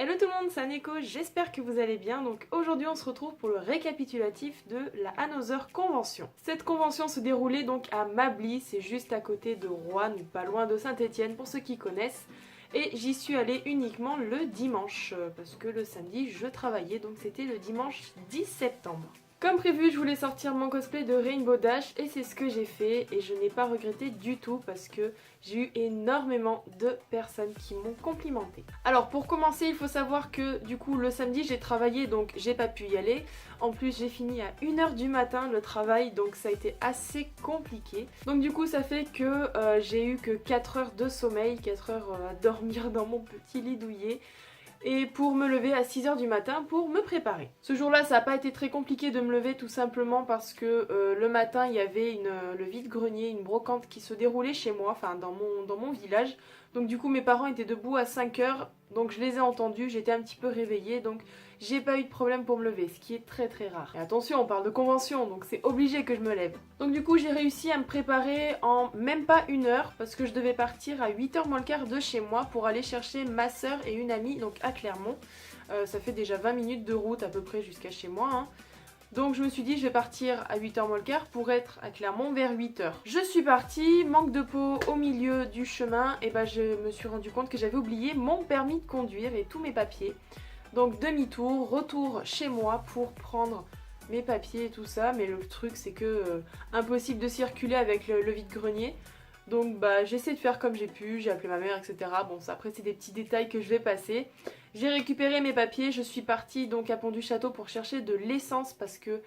Hello tout le monde, c'est Aneko, j'espère que vous allez bien. Donc aujourd'hui on se retrouve pour le récapitulatif de la Another Convention. Cette convention se déroulait donc à Mably, c'est juste à côté de Roanne ou pas loin de Saint-Étienne pour ceux qui connaissent. Et j'y suis allée uniquement le dimanche, parce que le samedi je travaillais, donc c'était le dimanche 10 septembre. Comme prévu, je voulais sortir mon cosplay de Rainbow Dash et c'est ce que j'ai fait et je n'ai pas regretté du tout parce que j'ai eu énormément de personnes qui m'ont complimenté. Alors pour commencer, il faut savoir que du coup le samedi j'ai travaillé donc j'ai pas pu y aller. En plus j'ai fini à 1h du matin le travail donc ça a été assez compliqué. Donc du coup ça fait que j'ai eu que 4 heures de sommeil, 4 heures à dormir dans mon petit lit douillet. Et pour me lever à 6h du matin pour me préparer. Ce jour-là, ça n'a pas été très compliqué de me lever tout simplement parce que le matin, il y avait le vide-grenier, une brocante qui se déroulait chez moi, enfin dans mon village. Donc du coup, mes parents étaient debout à 5h, donc je les ai entendus, j'étais un petit peu réveillée, donc j'ai pas eu de problème pour me lever, ce qui est très très rare. Et attention, on parle de convention, donc c'est obligé que je me lève. Donc du coup, j'ai réussi à me préparer en même pas 1 heure, parce que je devais partir à 8h moins le quart de chez moi pour aller chercher ma soeur et une amie, donc à Clermont. Ça fait déjà 20 minutes de route à peu près jusqu'à chez moi, hein. Donc je me suis dit je vais partir à 8h moins le quart pour être à Clermont vers 8h. Je suis partie, manque de peau au milieu du chemin, et ben je me suis rendu compte que j'avais oublié mon permis de conduire et tous mes papiers. Donc demi-tour, retour chez moi pour prendre mes papiers et tout ça, mais le truc c'est que impossible de circuler avec le vide-grenier. Donc bah j'essaie de faire comme j'ai pu, j'ai appelé ma mère, etc. Bon ça après c'est des petits détails que je vais passer. J'ai récupéré mes papiers, je suis partie donc à Pont du Château pour chercher de l'essence parce que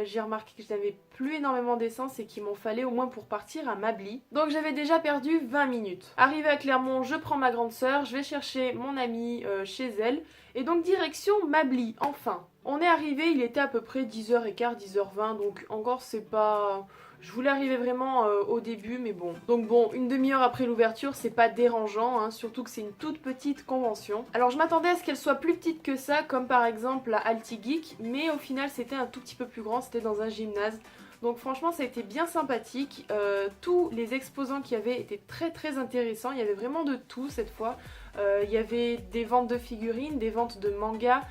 j'ai remarqué que je n'avais plus énormément d'essence et qu'il m'en fallait au moins pour partir à Mably. Donc j'avais déjà perdu 20 minutes. Arrivée à Clermont, je prends ma grande sœur, je vais chercher mon amie chez elle. Et donc direction Mably, enfin. On est arrivé, il était à peu près 10h15, 10h20, donc encore c'est pas... Je voulais arriver vraiment au début, mais bon. Donc bon, une demi-heure après l'ouverture, c'est pas dérangeant, hein, surtout que c'est une toute petite convention. Alors je m'attendais à ce qu'elle soit plus petite que ça, comme par exemple la Alti Geek, mais au final c'était un tout petit peu plus grand, c'était dans un gymnase. Donc franchement ça a été bien sympathique, tous les exposants qu'il y avait étaient très très intéressants, il y avait vraiment de tout cette fois. Il y avait des ventes de figurines, des ventes de mangas,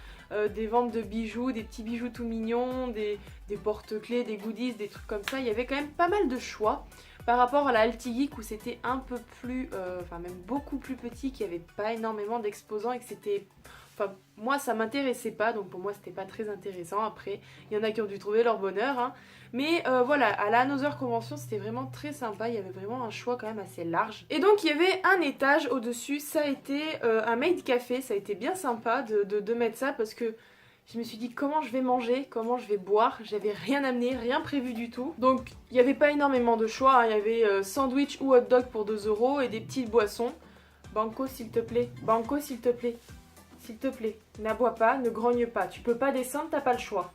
des ventes de bijoux, des petits bijoux tout mignons, des porte-clés, des goodies, des trucs comme ça. Il y avait quand même pas mal de choix par rapport à la Alti Geek où c'était un peu plus, enfin même beaucoup plus petit, qu'il n'y avait pas énormément d'exposants et que c'était... Enfin, moi ça m'intéressait pas, donc pour moi c'était pas très intéressant. Après, il y en a qui ont dû trouver leur bonheur, hein. Mais voilà, à la Another Convention c'était vraiment très sympa, il y avait vraiment un choix quand même assez large. Et donc il y avait un étage au-dessus, ça a été un maid café, ça a été bien sympa de mettre ça parce que je me suis dit comment je vais manger, comment je vais boire, j'avais rien amené, rien prévu du tout. Donc il n'y avait pas énormément de choix, hein. Il y avait sandwich ou hot dog pour 2 € et des petites boissons. Banco s'il te plaît, Banco s'il te plaît. S'il te plaît, n'aboie pas, ne grogne pas. Tu peux pas descendre, t'as pas le choix.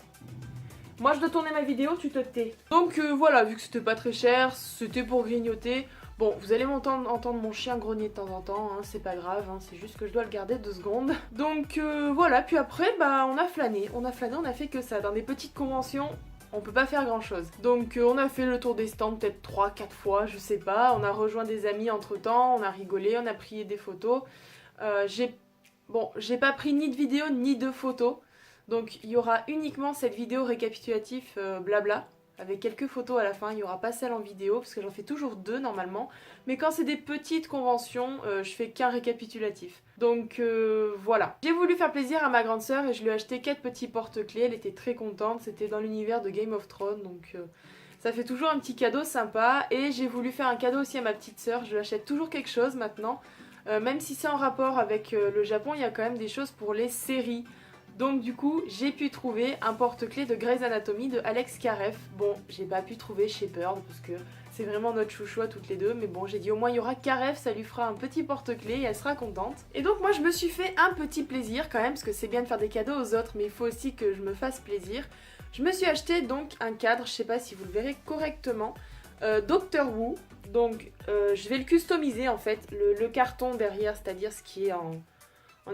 Moi, je dois tourner ma vidéo, tu te tais. Donc voilà, vu que c'était pas très cher, c'était pour grignoter. Bon, vous allez entendre mon chien grogner de temps en temps, hein, c'est pas grave, hein, c'est juste que je dois le garder 2 secondes. Donc voilà, puis après, bah on a flâné, on a fait que ça. Dans des petites conventions, on peut pas faire grand chose. Donc on a fait le tour des stands peut-être 3-4 fois, je sais pas. On a rejoint des amis entre temps, on a rigolé, on a pris des photos. J'ai pas pris ni de vidéo ni de photos. Donc il y aura uniquement cette vidéo récapitulatif blabla, avec quelques photos à la fin, il n'y aura pas celle en vidéo, parce que j'en fais toujours 2 normalement. Mais quand c'est des petites conventions, je fais qu'un récapitulatif. Donc voilà. J'ai voulu faire plaisir à ma grande sœur et je lui ai acheté 4 petits porte-clés, elle était très contente, c'était dans l'univers de Game of Thrones, donc ça fait toujours un petit cadeau sympa. Et j'ai voulu faire un cadeau aussi à ma petite sœur, je lui achète toujours quelque chose maintenant. Même si c'est en rapport avec le Japon, il y a quand même des choses pour les séries. Donc du coup, j'ai pu trouver un porte-clés de Grey's Anatomy de Alex Karev. Bon, j'ai pas pu trouver Shepard parce que c'est vraiment notre chouchou à toutes les deux. Mais bon, j'ai dit au moins il y aura Karev, ça lui fera un petit porte-clés et elle sera contente. Et donc moi je me suis fait un petit plaisir quand même, parce que c'est bien de faire des cadeaux aux autres, mais il faut aussi que je me fasse plaisir. Je me suis acheté donc un cadre, je sais pas si vous le verrez correctement, Doctor Who. Donc je vais le customiser en fait, le carton derrière, c'est-à-dire ce qui est en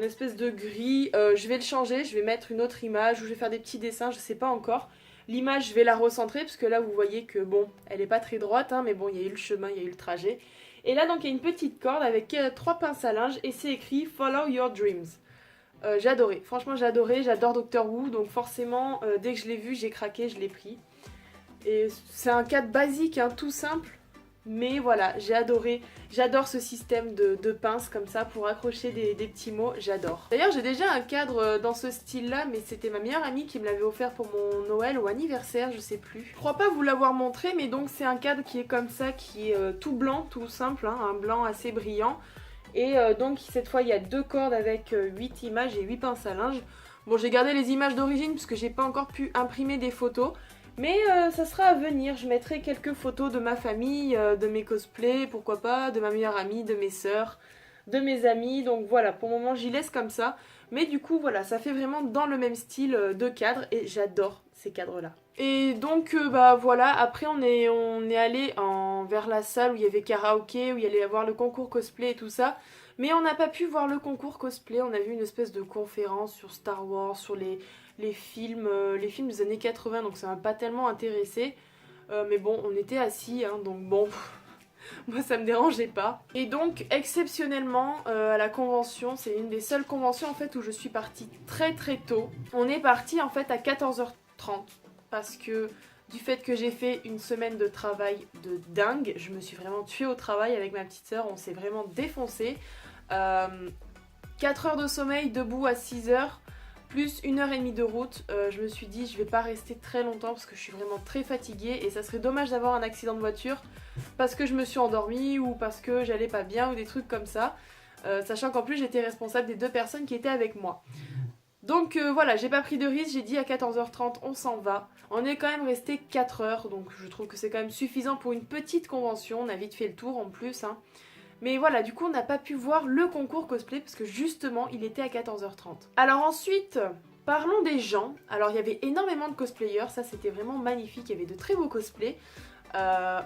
espèce de gris. Je vais le changer, je vais mettre une autre image ou je vais faire des petits dessins, je sais pas encore. L'image, je vais la recentrer parce que là, vous voyez que bon, elle est pas très droite, hein, mais bon, il y a eu le chemin, il y a eu le trajet. Et là, donc, il y a une petite corde avec 3 pinces à linge et c'est écrit Follow Your Dreams. J'ai adoré, franchement j'ai adoré, j'adore Doctor Who, donc forcément dès que je l'ai vu j'ai craqué, je l'ai pris. Et c'est un cadre basique, hein, tout simple, mais voilà, j'ai adoré. J'adore ce système de pinces comme ça pour accrocher des petits mots, j'adore. D'ailleurs j'ai déjà un cadre dans ce style là, mais c'était ma meilleure amie qui me l'avait offert pour mon Noël ou anniversaire, je sais plus. Je crois pas vous l'avoir montré, mais donc c'est un cadre qui est comme ça, qui est tout blanc, tout simple, hein, un blanc assez brillant. Et donc cette fois il y a 2 cordes avec 8 images et 8 pinces à linge. Bon, j'ai gardé les images d'origine parce que j'ai pas encore pu imprimer des photos. Mais ça sera à venir, je mettrai quelques photos de ma famille, de mes cosplays, pourquoi pas, de ma meilleure amie, de mes sœurs, de mes amis. Donc voilà, pour le moment j'y laisse comme ça. Mais du coup voilà, ça fait vraiment dans le même style de cadre et j'adore ces cadres-là. Et donc bah voilà, après on est allé vers la salle où il y avait karaoké, où il y allait y avoir le concours cosplay et tout ça. Mais on n'a pas pu voir le concours cosplay, on a vu une espèce de conférence sur Star Wars, sur les films des années 80, donc ça m'a pas tellement intéressé. Mais bon, on était assis, hein, donc bon, moi ça me dérangeait pas. Et donc, exceptionnellement, à la convention, c'est une des seules conventions en fait où je suis partie très très tôt. On est parti en fait à 14h30, parce que du fait que j'ai fait une semaine de travail de dingue, je me suis vraiment tuée au travail avec ma petite sœur, on s'est vraiment défoncé. 4 heures de sommeil debout à 6 heures, plus 1h30 de route, je me suis dit je vais pas rester très longtemps parce que je suis vraiment très fatiguée et ça serait dommage d'avoir un accident de voiture parce que je me suis endormie ou parce que j'allais pas bien ou des trucs comme ça, sachant qu'en plus j'étais responsable des 2 personnes qui étaient avec moi. Donc voilà, j'ai pas pris de risque, j'ai dit à 14h30 on s'en va. On est quand même resté 4 heures, donc je trouve que c'est quand même suffisant pour une petite convention, on a vite fait le tour en plus, hein. Mais voilà, du coup on n'a pas pu voir le concours cosplay parce que justement il était à 14h30. Alors ensuite, parlons des gens. Alors il y avait énormément de cosplayers, ça c'était vraiment magnifique, il y avait de très beaux cosplays.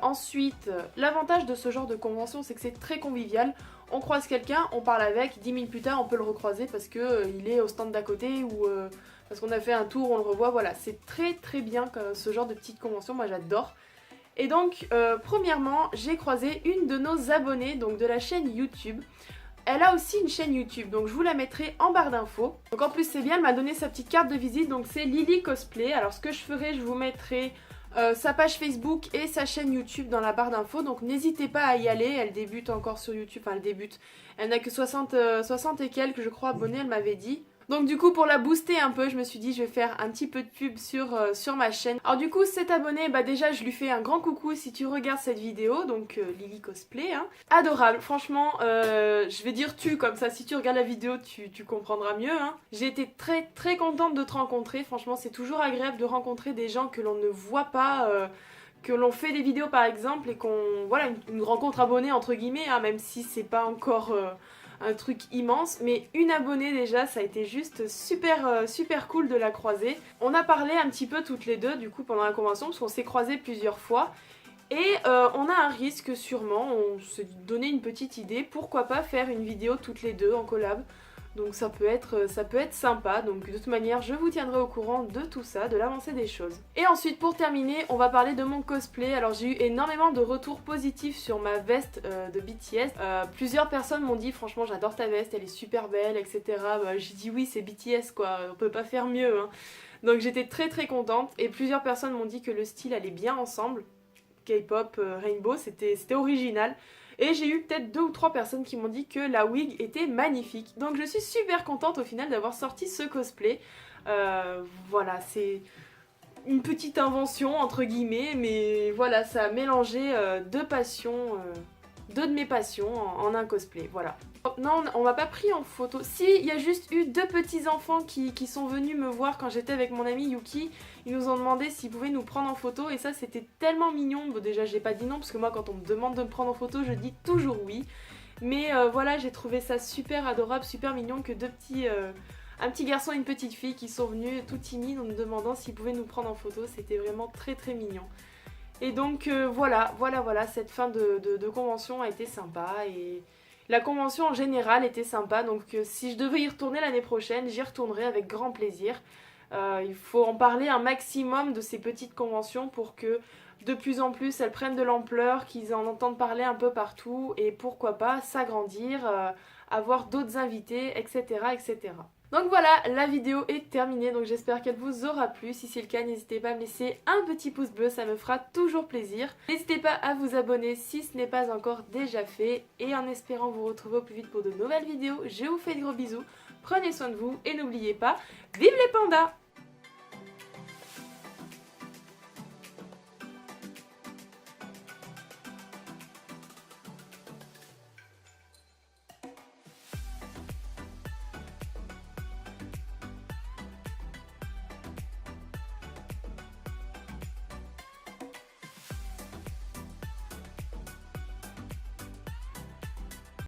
Ensuite, l'avantage de ce genre de convention c'est que c'est très convivial. On croise quelqu'un, on parle avec, 10 minutes plus tard on peut le recroiser parce que il est au stand d'à côté ou parce qu'on a fait un tour, on le revoit. Voilà, c'est très très bien ce genre de petite convention, moi j'adore. Et donc, premièrement, j'ai croisé une de nos abonnées, donc de la chaîne YouTube. Elle a aussi une chaîne YouTube, donc je vous la mettrai en barre d'infos. Donc en plus c'est bien, elle m'a donné sa petite carte de visite, donc c'est Lily Cosplay. Alors ce que je ferai, je vous mettrai sa page Facebook et sa chaîne YouTube dans la barre d'infos, donc n'hésitez pas à y aller. Elle débute encore sur YouTube, enfin elle débute. Elle n'a que 60 et quelques, je crois, abonnés, elle m'avait dit. Donc du coup pour la booster un peu, je me suis dit je vais faire un petit peu de pub sur ma chaîne. Alors du coup cet abonné, bah déjà je lui fais un grand coucou si tu regardes cette vidéo, donc Lily Cosplay, hein. Adorable, franchement, je vais dire tu comme ça, si tu regardes la vidéo tu comprendras mieux, hein. J'ai été très très contente de te rencontrer, franchement c'est toujours agréable de rencontrer des gens que l'on ne voit pas, que l'on fait des vidéos par exemple et qu'on, voilà, une rencontre abonnée entre guillemets, hein, même si c'est pas encore un truc immense, mais une abonnée déjà, ça a été juste super super cool de la croiser. On a parlé un petit peu toutes les deux du coup pendant la convention parce qu'on s'est croisés plusieurs fois et on a un risque sûrement, on s'est donné une petite idée, pourquoi pas faire une vidéo toutes les deux en collab. Donc ça peut être sympa, donc de toute manière je vous tiendrai au courant de tout ça, de l'avancée des choses. Et ensuite pour terminer, on va parler de mon cosplay. Alors j'ai eu énormément de retours positifs sur ma veste de BTS. Plusieurs personnes m'ont dit franchement j'adore ta veste, elle est super belle, etc. J'ai dit oui c'est BTS quoi, on peut pas faire mieux, hein. Donc j'étais très très contente et plusieurs personnes m'ont dit que le style allait bien ensemble. K-pop, Rainbow, c'était original. Et j'ai eu peut-être 2 ou 3 personnes qui m'ont dit que la wig était magnifique. Donc je suis super contente au final d'avoir sorti ce cosplay. Voilà, c'est une petite invention entre guillemets, mais voilà, ça a mélangé deux passions, deux de mes passions en un cosplay, voilà. Non, on m'a pas pris en photo. Si, il y a juste eu 2 petits enfants qui sont venus me voir quand j'étais avec mon ami Yuki. Ils nous ont demandé s'ils pouvaient nous prendre en photo et ça c'était tellement mignon. Bon déjà j'ai pas dit non parce que moi quand on me demande de me prendre en photo je dis toujours oui. Mais voilà, j'ai trouvé ça super adorable, super mignon que un petit garçon et une petite fille qui sont venus tout timides en nous demandant s'ils pouvaient nous prendre en photo. C'était vraiment très très mignon. Et donc voilà, cette fin de convention a été sympa et la convention en général était sympa. Donc si je devais y retourner l'année prochaine, j'y retournerai avec grand plaisir. Il faut en parler un maximum de ces petites conventions pour que de plus en plus elles prennent de l'ampleur, qu'ils en entendent parler un peu partout et pourquoi pas s'agrandir, avoir d'autres invités, etc., etc. Donc voilà, la vidéo est terminée, donc j'espère qu'elle vous aura plu. Si c'est le cas, n'hésitez pas à me laisser un petit pouce bleu, ça me fera toujours plaisir. N'hésitez pas à vous abonner si ce n'est pas encore déjà fait. Et en espérant vous retrouver au plus vite pour de nouvelles vidéos, je vous fais de gros bisous. Prenez soin de vous et n'oubliez pas, vive les pandas!